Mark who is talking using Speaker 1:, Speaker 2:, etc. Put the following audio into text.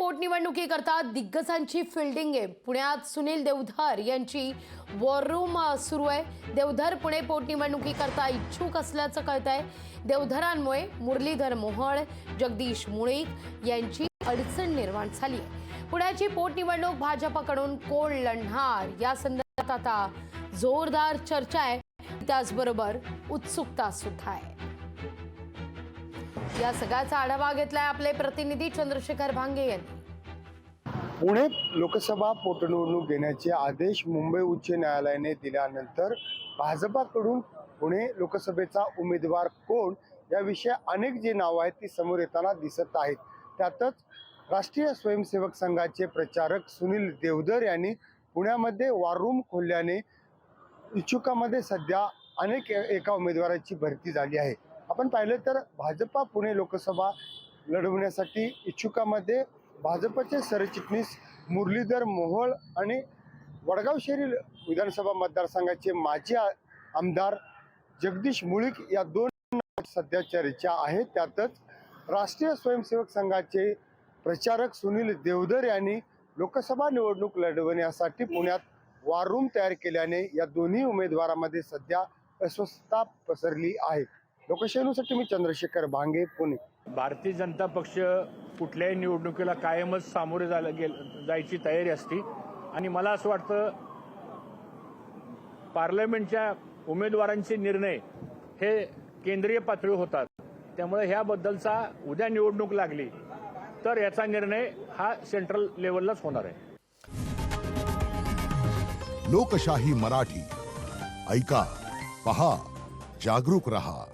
Speaker 1: पोटनिवडणुकीकरता दिग्गजांची fielding आहे। पुण्यात सुनील देवधर यांची वॉर रूम सुरू आहे। देवधर पुणे पोटनिवडणुकीकरता इच्छुक असल्याचं कळतंय। देवधरांमुळे मुरलीधर मोहोळ, जगदीश मुळीक यांची अडचण निर्माण झाली आहे। पुण्याची पोटनिवडणूक भाजपकडून कोण लढणार या संदर्भात आता जोरदार चर्चा आहे, त्याचबरोबर उत्सुकता सुद्धा आहे। या सगळ्याचा आढावा घेतलाय आपले प्रतिनिधी चंद्रशेखर भांगे यांनी।
Speaker 2: पुणे लोकसभा पोटनिवडणूक घेण्याचे आदेश मुंबई उच्च न्यायालयाने दिल्यानंतर भाजपाकडून पुणे लोकसभेचा उमेदवार कोण याविषयी अनेक जी नावं आहेत ती समोर येताना दिसत आहेत। त्यातच राष्ट्रीय स्वयंसेवक संघाचे प्रचारक सुनील देवधर यांनी पुण्यामध्ये वॉर रूम खोलल्याने इच्छुकांमध्ये सध्या अनेक एका उमेदवाराची भरती झाली आहे। आपण पाहिलं तर भाजपा पुणे लोकसभा लढवण्यासाठी इच्छुकांमध्ये भाजपचे सरचिटणीस मुरलीधर मोहोळ आणि वडगाव शहरी विधानसभा मतदारसंघाचे माजी आमदार जगदीश मुळीक या दोन सध्या चर्चा आहे। त्यातच राष्ट्रीय स्वयंसेवक संघाचे प्रचारक सुनील देवधर यांनी लोकसभा निवडणूक लढवण्यासाठी पुण्यात वॉर रूम तयार केल्याने या दोन्ही उमेदवारांमध्ये सध्या अस्वस्थता पसरली आहे। लोकशाहीसाठी मी चंद्रशेखर भांगे, पुणे।
Speaker 3: भारतीय जनता पक्ष कुठल्याही निवडणुकीला कायमच सामोरे जायची तयारी असते आणि मला असं वाटतं पार्लमेंटच्या उमेदवारांचे निर्णय हे केंद्रीय पातळीवर होतात। त्यामुळे ह्याबद्दलचा उद्या निवडणूक लागली तर याचा निर्णय हा सेंट्रल लेवललाच होणार आहे।
Speaker 4: लोकशाही मराठी ऐका, पहा, जागरूक रहा।